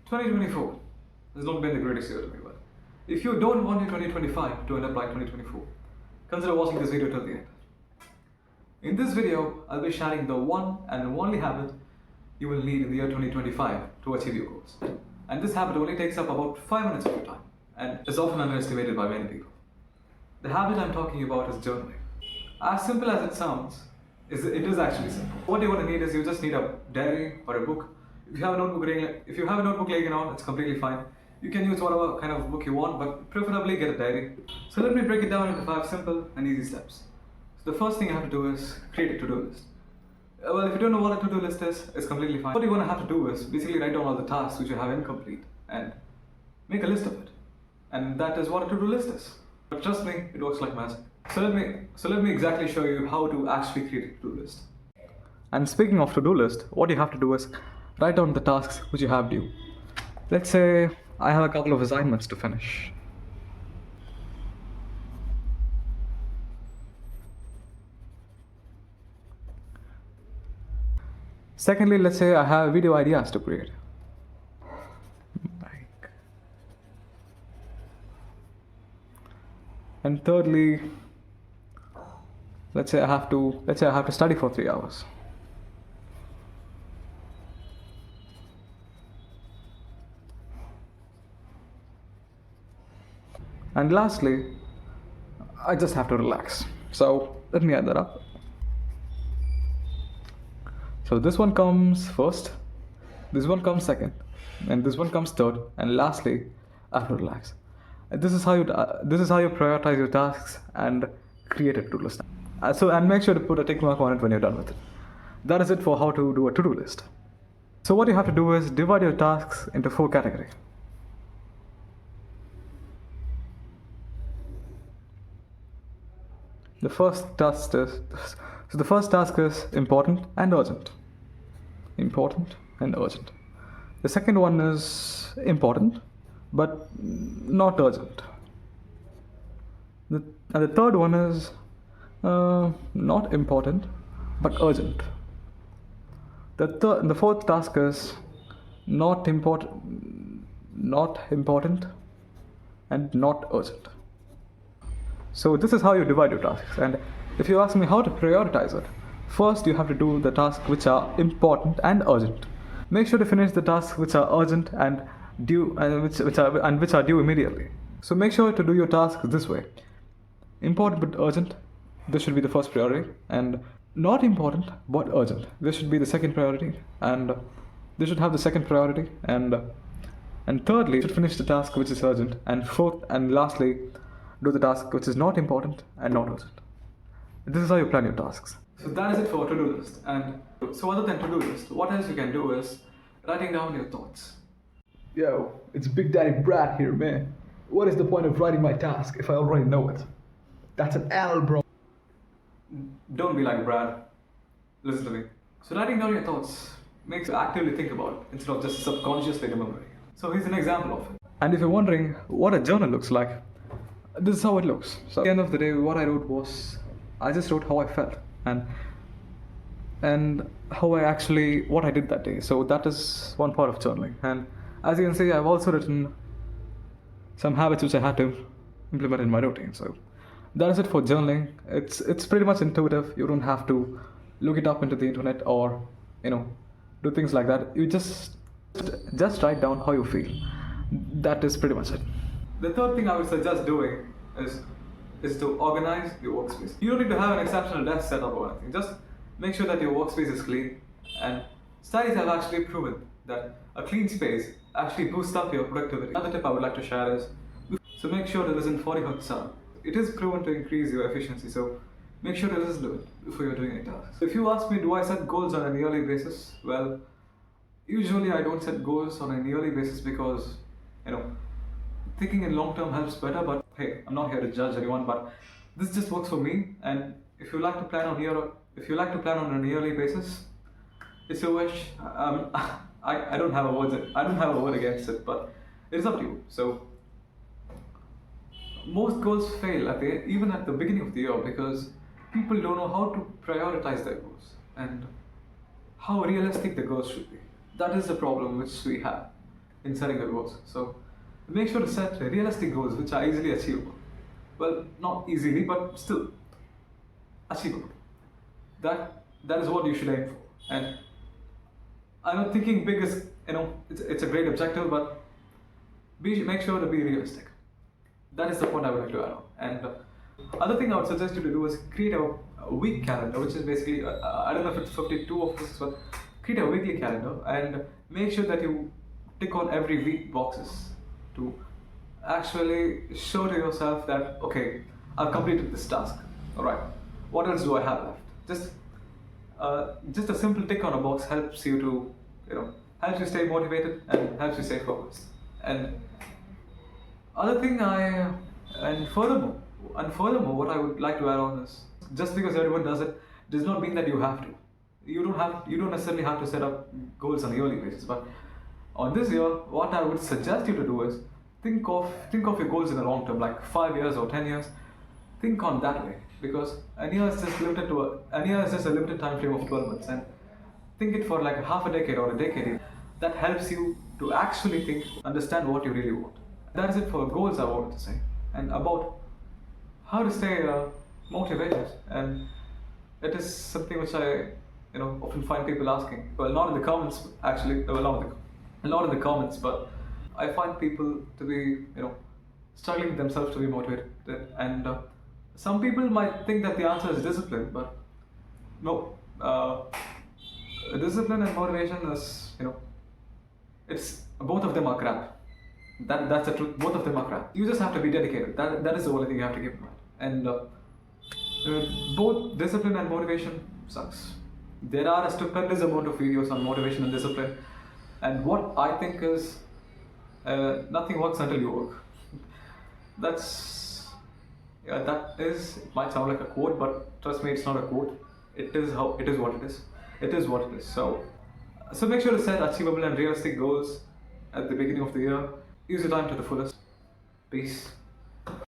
2024 has not been the greatest year to me, but if you don't want your 2025 to end up like 2024, consider watching this video till the end. In this video, I'll be sharing the one and only habit you will need in the year 2025 to achieve your goals. And this habit only takes up about 5 minutes of your time and is often underestimated by many people. The habit I'm talking about is journaling. As simple as it sounds, it is actually simple. What you're going to need is you just need a diary or a book. If you have a notebook laying around, it's completely fine. You can use whatever kind of book you want, but preferably get a diary. So let me break it down into 5 simple and easy steps. So the first thing you have to do is create a to-do list. Well, if you don't know what a to-do list is, it's completely fine. What you're going to have to do is basically write down all the tasks which you have incomplete and make a list of it. And that is what a to-do list is. But trust me, it works like magic. So let me exactly show you how to actually create a to-do list. And speaking of to-do list, what you have to do is write down the tasks which you have due. Let's say I have a couple of assignments to finish. Secondly, let's say I have video ideas to create. And thirdly, let's say I have to study for 3 hours. And lastly, I just have to relax. So let me add that up. So this one comes first, this one comes second, and this one comes third, and lastly, I have to relax. And this is how you prioritize your tasks and create a to-do list. And make sure to put a tick mark on it when you're done with it. That is it for how to do a to-do list. So what you have to do is divide your tasks into 4 categories. The first task is important and urgent. Important and urgent. The second one is important but not urgent. And the third one is not important but urgent. The fourth task is not important and not urgent. So this is how you divide your tasks. And if you ask me how to prioritize it, first you have to do the tasks which are important and urgent. Make sure to finish the tasks which are urgent and due and which are due immediately. So make sure to do your tasks this way. Important but urgent, this should be the first priority, and not important but urgent, this should be the second priority, and this should have the second priority, and thirdly, you should finish the task which is urgent, and fourth and lastly, do the task which is not important and not urgent. This is how you plan your tasks. So that is it for a to-do list. And so other than to-do list, what else you can do is writing down your thoughts. Yo, it's Big Daddy Brad here, man. What is the point of writing my task if I already know it? That's an L, bro. Don't be like Brad. Listen to me. So writing down your thoughts makes you actively think about it instead of just subconsciously remembering it. So here's an example of it. And if you're wondering what a journal looks like, this is how it looks. So at the end of the day, what I wrote was, I just wrote how I felt and what I did that day. So that is one part of journaling. And as you can see, I've also written some habits which I had to implement in my routine. So that is it for journaling. It's pretty much intuitive. You don't have to look it up into the internet or do things like that. You just write down how you feel. That is pretty much it. The third thing I would suggest doing is to organize your workspace. You don't need to have an exceptional desk setup or anything. Just make sure that your workspace is clean. And studies have actually proven that a clean space actually boosts up your productivity. Another tip I would like to share is, so make sure to listen 40 Hz sound. It is proven to increase your efficiency, so make sure to listen to it before you're doing any tasks. So if you ask me, do I set goals on a yearly basis? Well, usually I don't set goals on a yearly basis because, thinking in long term helps better, but hey, I'm not here to judge anyone, but this just works for me. And if you like to plan on a yearly basis, it's your wish. I don't have a word against it, but it's up to you. So most goals fail even at the beginning of the year because people don't know how to prioritize their goals and how realistic the goals should be. That is the problem which we have. in setting your goals. So make sure to set realistic goals which are easily achievable. Well, not easily, but still achievable. That is what you should aim for. And I know thinking big is, it's a great objective, but make sure to be realistic. That is the point I would like to add on. And other thing I would suggest you to do is create a week calendar, which is basically, I don't know if it's 52 of this, but create a weekly calendar and make sure that you tick on every week boxes to actually show to yourself that, okay, I've completed this task. All right, what else do I have left? Just a simple tick on a box helps you to, helps you stay motivated and helps you stay focused. And other thing furthermore, what I would like to add on is, just because everyone does it does not mean that you have to. You don't necessarily have to set up goals on a yearly basis. But on this year, what I would suggest you to do is think of your goals in the long term, like 5 years or 10 years. Think on that way, because a year is just a limited time frame of 12 months, and think it for like half a decade or a decade. That helps you to actually understand what you really want. That is it for goals, I wanted to say, and about how to stay motivated. And it is something which I often find people asking. Well, not in the comments actually. Well, not in the comments, but I find people to be struggling themselves to be motivated. And some people might think that the answer is discipline, but no. Discipline and motivation is it's both of them are crap. That's the truth. Both of them are crap. You just have to be dedicated. That is the only thing you have to keep in mind. And both discipline and motivation sucks. There are a stupendous amount of videos on motivation and discipline. And what I think is, nothing works until you work. That it might sound like a quote, but trust me, it's not a quote. It is what it is. It is what it is. So make sure to set achievable and realistic goals at the beginning of the year. Use your time to the fullest. Peace.